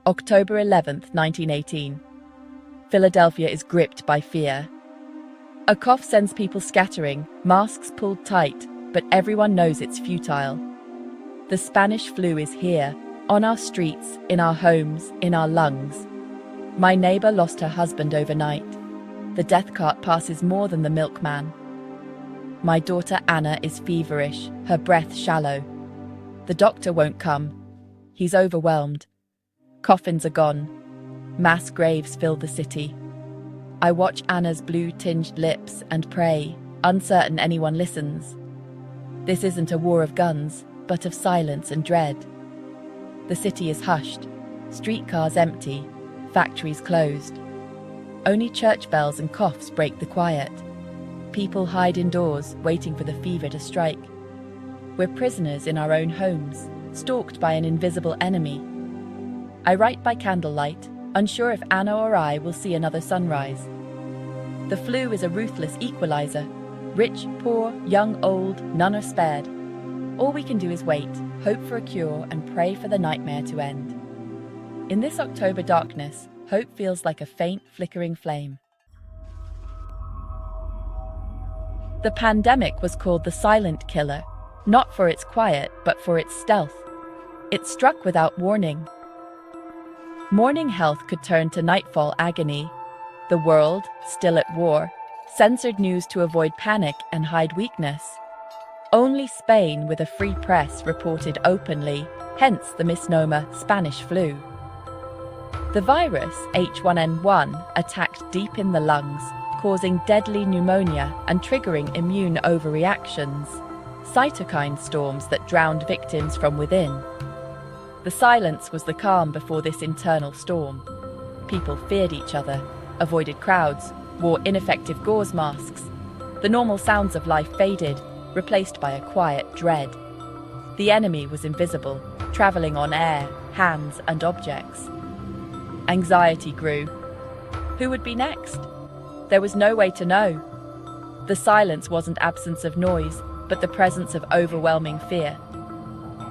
October 11th, 1918. Philadelphia is gripped by fear. A cough sends people scattering, masks pulled tight, but everyone knows it's futile. The Spanish flu is here, on our streets, in our homes, in our lungs. My neighbor lost her husband overnight. The death cart passes more than the milkman. My daughter Anna is feverish, her breath shallow. The doctor won't come. He's overwhelmed. Coffins are gone. Mass graves fill the city. I watch Anna's blue-tinged lips and pray, uncertain anyone listens. This isn't a war of guns, but of silence and dread. The city is hushed, streetcars empty, factories closed. Only church bells and coughs break the quiet. People hide indoors, waiting for the fever to strike. We're prisoners in our own homes, stalked by an invisible enemy. I write by candlelight, unsure if Anna or I will see another sunrise. The flu is a ruthless equalizer. Rich, poor, young, old, none are spared. All we can do is wait, hope for a cure, and pray for the nightmare to end. In this October darkness, hope feels like a faint, flickering flame. The pandemic was called the silent killer, not for its quiet, but for its stealth. It struck without warning. Morning health could turn to nightfall agony. The world, still at war, censored news to avoid panic and hide weakness. Only Spain, with a free press, reported openly, hence the misnomer Spanish flu. The virus, H1N1, attacked deep in the lungs, causing deadly pneumonia and triggering immune overreactions, cytokine storms that drowned victims from within. The silence was the calm before this internal storm. People feared each other, avoided crowds, wore ineffective gauze masks. The normal sounds of life faded, replaced by a quiet dread. The enemy was invisible, traveling on air, hands, and objects. Anxiety grew. Who would be next? There was no way to know. The silence wasn't absence of noise, but the presence of overwhelming fear.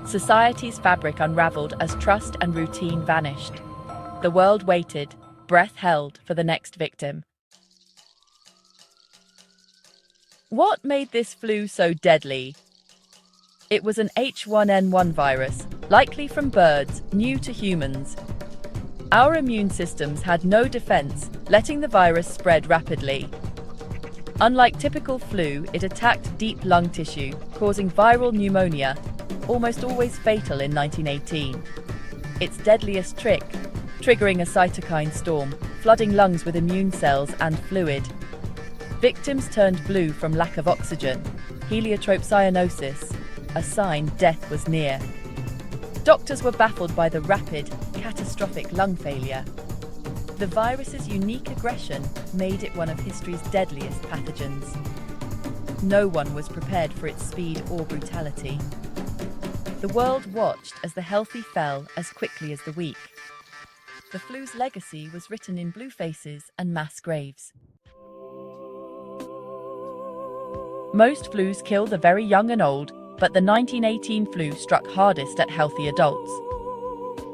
Society's fabric unraveled as trust and routine vanished. The world waited, breath held, for the next victim. What made this flu so deadly? It was an H1N1 virus, likely from birds, new to humans. Our immune systems had no defense, letting the virus spread rapidly. Unlike typical flu, it attacked deep lung tissue, causing viral pneumonia, almost always fatal in 1918. Its deadliest trick, triggering a cytokine storm, flooding lungs with immune cells and fluid. Victims turned blue from lack of oxygen, heliotrope cyanosis, a sign death was near. Doctors were baffled by the rapid, catastrophic lung failure. The virus's unique aggression made it one of history's deadliest pathogens. No one was prepared for its speed or brutality. The world watched as the healthy fell as quickly as the weak. The flu's legacy was written in blue faces and mass graves. Most flus kill the very young and old, but the 1918 flu struck hardest at healthy adults.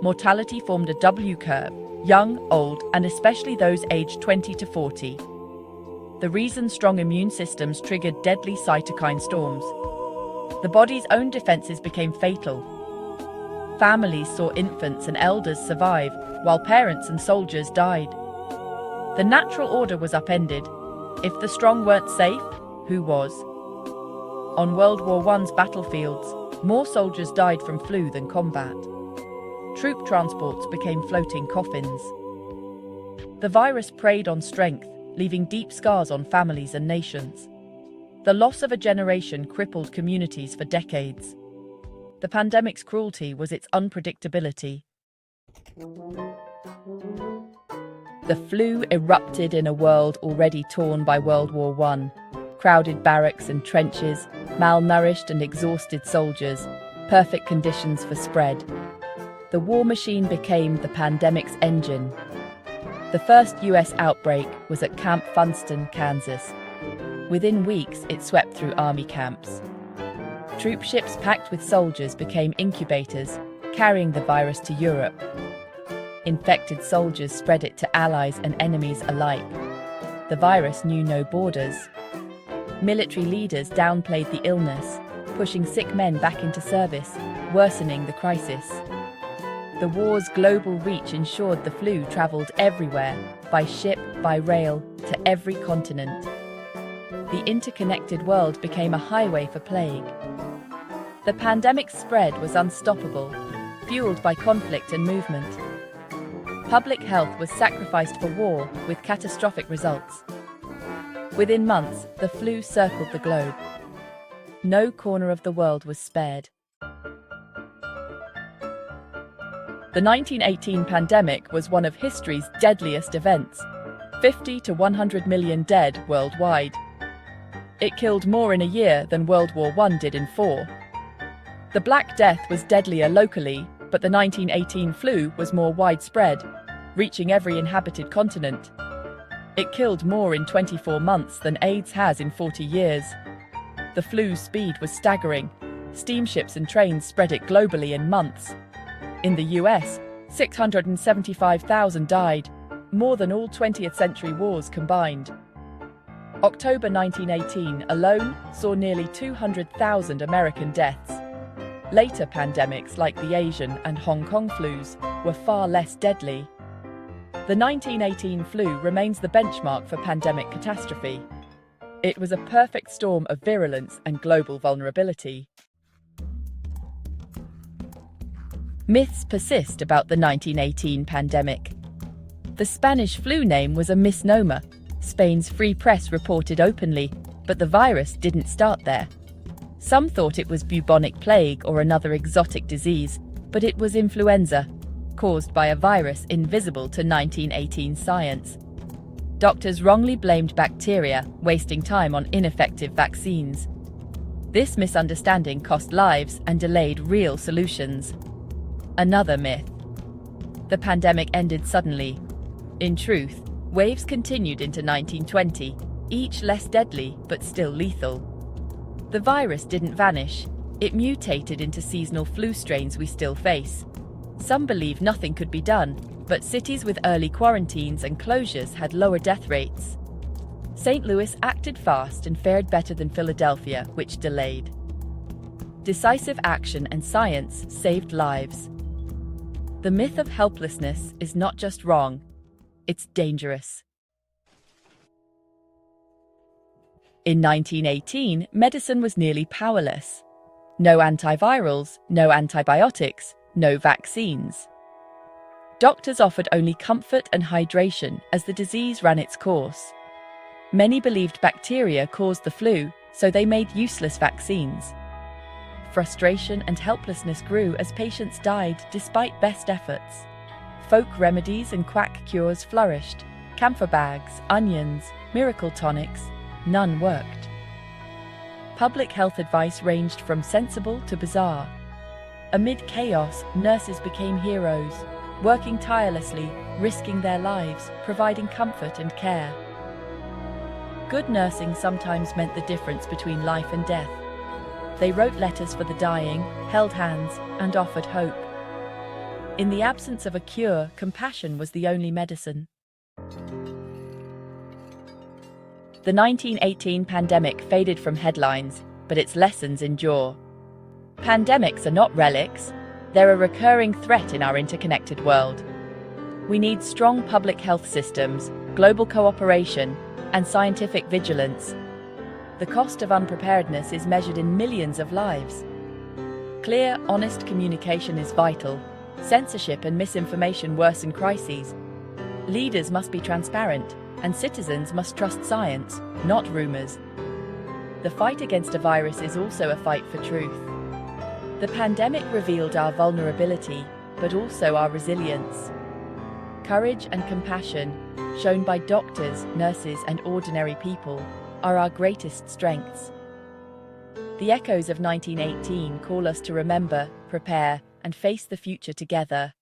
Mortality formed a W curve, young, old, and especially those aged 20 to 40. The reason strong immune systems triggered deadly cytokine storms. The body's own defenses became fatal. Families saw infants and elders survive, while parents and soldiers died. The natural order was upended. If the strong weren't safe, who was? On World War I's battlefields, more soldiers died from flu than combat. Troop transports became floating coffins. The virus preyed on strength, leaving deep scars on families and nations. The loss of a generation crippled communities for decades. The pandemic's cruelty was its unpredictability. The flu erupted in a world already torn by World War I. Crowded barracks and trenches, malnourished and exhausted soldiers, perfect conditions for spread. The war machine became the pandemic's engine. The first US outbreak was at Camp Funston, Kansas. Within weeks, it swept through army camps. Troop ships packed with soldiers became incubators, carrying the virus to Europe. Infected soldiers spread it to allies and enemies alike. The virus knew no borders. Military leaders downplayed the illness, pushing sick men back into service, worsening the crisis. The war's global reach ensured the flu traveled everywhere, by ship, by rail, to every continent. The interconnected world became a highway for plague. The pandemic's spread was unstoppable, fueled by conflict and movement. Public health was sacrificed for war, with catastrophic results. Within months, the flu circled the globe. No corner of the world was spared. The 1918 pandemic was one of history's deadliest events, 50 to 100 million dead worldwide. It killed more in a year than World War I did in 4. The Black Death was deadlier locally, but the 1918 flu was more widespread, reaching every inhabited continent. It killed more in 24 months than AIDS has in 40 years. The flu's speed was staggering. Steamships and trains spread it globally in months. In the US, 675,000 died, more than all 20th century wars combined. October 1918 alone saw nearly 200,000 American deaths. Later pandemics like the Asian and Hong Kong flus were far less deadly. The 1918 flu remains the benchmark for pandemic catastrophe. It was a perfect storm of virulence and global vulnerability. Myths persist about the 1918 pandemic. The Spanish flu name was a misnomer. Spain's free press reported openly, but the virus didn't start there. Some thought it was bubonic plague or another exotic disease, but it was influenza, caused by a virus invisible to 1918 science. Doctors wrongly blamed bacteria, wasting time on ineffective vaccines. This misunderstanding cost lives and delayed real solutions. Another myth. The pandemic ended suddenly. In truth, waves continued into 1920, each less deadly but still lethal. The virus didn't vanish. It mutated into seasonal flu strains we still face. Some believe nothing could be done, but cities with early quarantines and closures had lower death rates. St. Louis acted fast and fared better than Philadelphia, which delayed. Decisive action and science saved lives. The myth of helplessness is not just wrong, it's dangerous. In 1918, medicine was nearly powerless. No antivirals, no antibiotics, no vaccines. Doctors offered only comfort and hydration as the disease ran its course. Many believed bacteria caused the flu, so they made useless vaccines. Frustration and helplessness grew as patients died despite best efforts. Folk remedies and quack cures flourished. Camphor bags, onions, miracle tonics, none worked. Public health advice ranged from sensible to bizarre. Amid chaos, nurses became heroes, working tirelessly, risking their lives, providing comfort and care. Good nursing sometimes meant the difference between life and death. They wrote letters for the dying, held hands, and offered hope. In the absence of a cure, compassion was the only medicine. The 1918 pandemic faded from headlines, but its lessons endure. Pandemics are not relics, they're a recurring threat in our interconnected world. We need strong public health systems, global cooperation, and scientific vigilance. The cost of unpreparedness is measured in millions of lives. Clear, honest communication is vital. Censorship and misinformation worsen crises. Leaders must be transparent, and citizens must trust science, not rumors. The fight against a virus is also a fight for truth. The pandemic revealed our vulnerability, but also our resilience. Courage and compassion, shown by doctors, nurses, and ordinary people, are our greatest strengths. The echoes of 1918 call us to remember, prepare, and face the future together.